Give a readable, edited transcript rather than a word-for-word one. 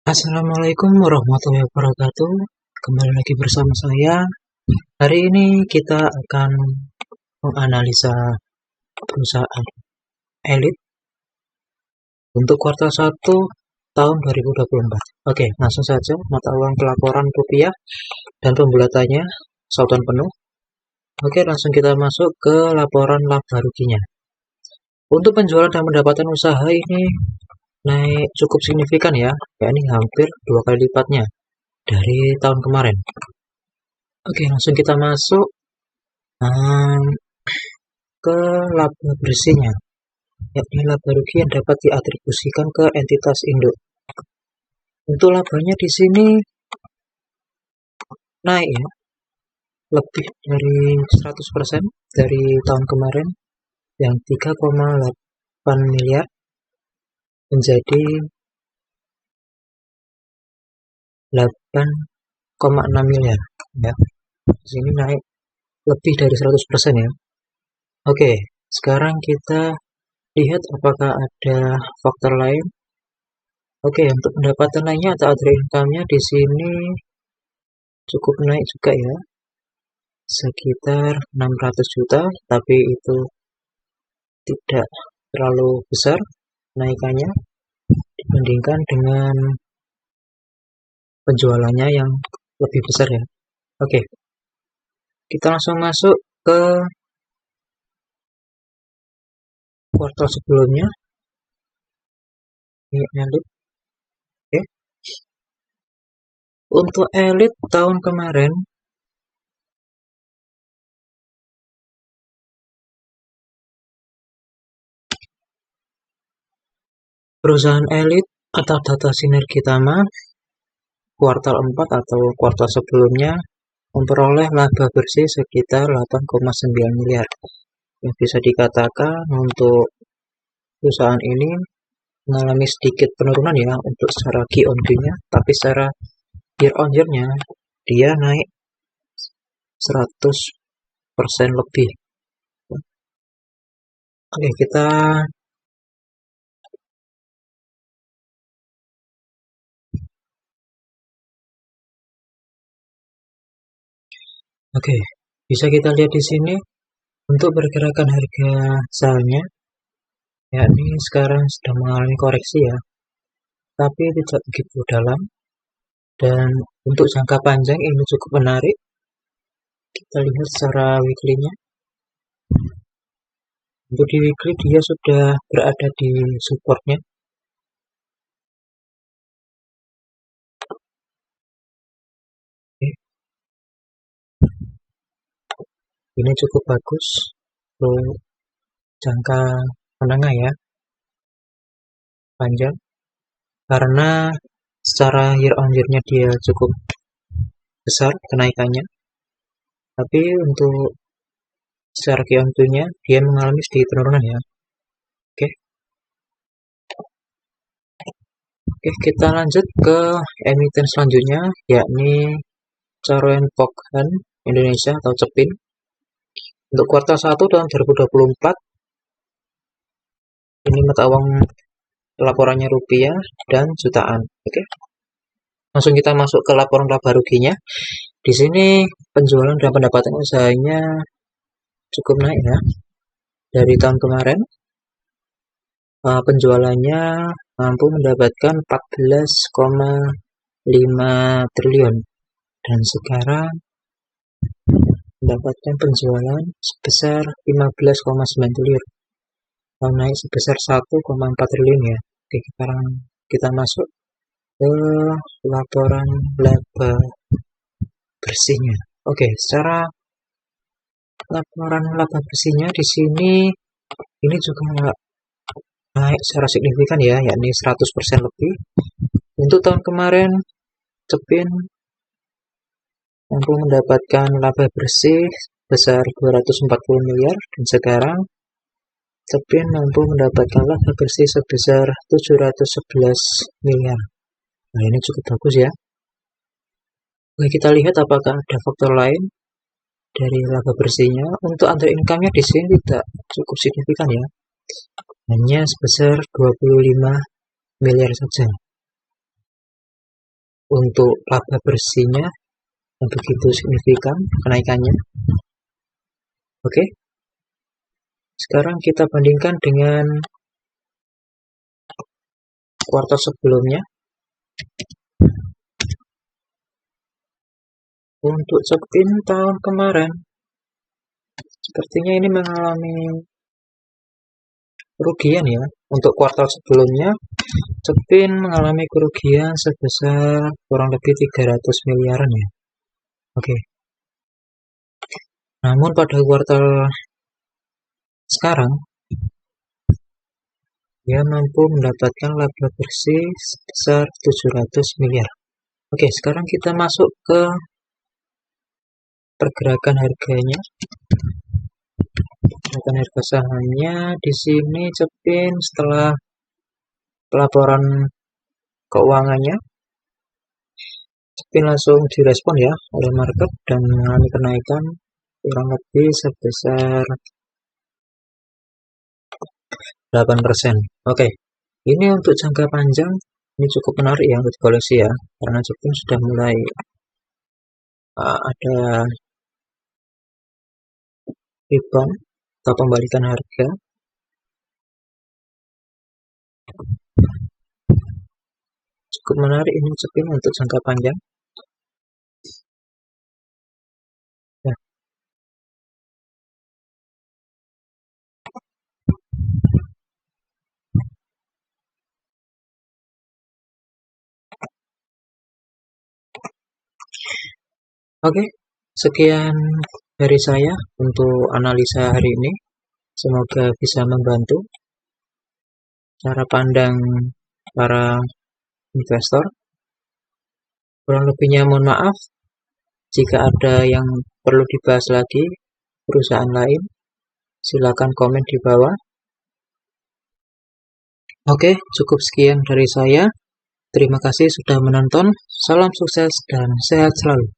Assalamualaikum warahmatullahi wabarakatuh. Kembali lagi bersama saya. Hari ini kita akan menganalisa perusahaan elit untuk kuartal 1 tahun 2024. Oke, langsung saja mata uang pelaporan rupiah dan pembulatannya satuan penuh. Oke, langsung kita masuk ke laporan laba ruginya. Untuk penjualan dan pendapatan usaha ini naik cukup signifikan ya, yakni hampir 2 kali lipatnya dari tahun kemarin. Oke, langsung kita masuk ke laba bersihnya, yakni laba rugi yang dapat diatribusikan ke entitas induk. Untuk labanya di sini naik ya, lebih dari 100% dari tahun kemarin yang 3,8 miliar menjadi 8,6 miliar ya. Di sini naik lebih dari 100% ya. Oke, sekarang kita lihat apakah ada faktor lain. Oke, untuk pendapatan lainnya atau other income-nya di sini cukup naik juga ya, sekitar 600 juta, tapi itu tidak terlalu besar naikannya dibandingkan dengan penjualannya yang lebih besar ya. Oke, kita langsung masuk ke kuartal sebelumnya. Ini elit. Oke. Untuk elit tahun kemarin perusahaan elit atau data sinergi Tama kuartal 4 atau kuartal sebelumnya memperoleh laba bersih sekitar 8,9 miliar. Yang bisa dikatakan untuk perusahaan ini mengalami sedikit penurunan ya untuk secara Q on Q-nya, tapi secara year on year-nya dia naik 100% lebih. Oke, kita bisa kita lihat di sini untuk pergerakan harga sahamnya, yakni sekarang sedang mengalami koreksi ya, tapi tidak begitu dalam. Dan untuk jangka panjang ini cukup menarik. Kita lihat secara weekly-nya. Untuk di weekly dia sudah berada di support-nya. Oke. Ini cukup bagus untuk jangka menengah ya, panjang, karena secara year on year-nya dia cukup besar kenaikannya, tapi untuk secara Q on Q-nya dia mengalami sedikit penurunan ya. Oke, kita lanjut ke emiten selanjutnya, yakni Caroen Pokphand Indonesia atau CEPIN. Untuk kuartal 1 tahun 2024 ini mata uang laporannya rupiah dan jutaan. Oke. Langsung kita masuk ke laporan laba ruginya. Di sini penjualan dan pendapatan usahanya cukup naik ya. Dari tahun kemarin penjualannya mampu mendapatkan 14,5 triliun dan sekarang mendapatkan penjualan sebesar 15,9 triliun, naik sebesar 1,4 triliun ya. Oke, sekarang kita masuk ke laporan laba bersihnya. Oke, secara laporan laba bersihnya di sini ini juga naik secara signifikan ya, yakni 100% lebih. Untuk tahun kemarin CEPIN mampu mendapatkan laba bersih besar 240 miliar dan sekarang CEPIN mampu mendapatkan laba bersih sebesar 711 miliar. Nah, ini cukup bagus ya. Oke, kita lihat apakah ada faktor lain dari laba bersihnya. Untuk other income-nya di sini tidak cukup signifikan ya, hanya sebesar 25 miliar saja. untuk laba bersihnya yang begitu signifikan kenaikannya. Oke. Sekarang kita bandingkan dengan kuartal sebelumnya. Untuk Cepin tahun kemarin, sepertinya ini mengalami kerugian ya. Untuk kuartal sebelumnya, Cepin mengalami kerugian sebesar kurang lebih 300 miliaran ya. Oke. Namun pada kuartal sekarang, dia mampu mendapatkan laba bersih sebesar 700 miliar. Oke, sekarang kita masuk ke pergerakan harganya. Pergerakan harga sahamnya di sini Cepin setelah pelaporan keuangannya, Cepin langsung direspon ya oleh market dan mengalami kenaikan kurang lebih sebesar 8%. Oke, ini untuk jangka panjang ini cukup menarik ya untuk koleksi ya, karena Cepin sudah mulai ada rebound atau pembalikan harga. Cukup menarik ini Cepin untuk jangka panjang. Ya. Oke, sekian dari saya untuk analisa hari ini. Semoga bisa membantu cara pandang para investor. Kurang lebihnya mohon maaf. Jika ada yang perlu dibahas lagi perusahaan lain, silakan komen di bawah. Oke, cukup sekian dari saya. Terima kasih sudah menonton. Salam sukses dan sehat selalu.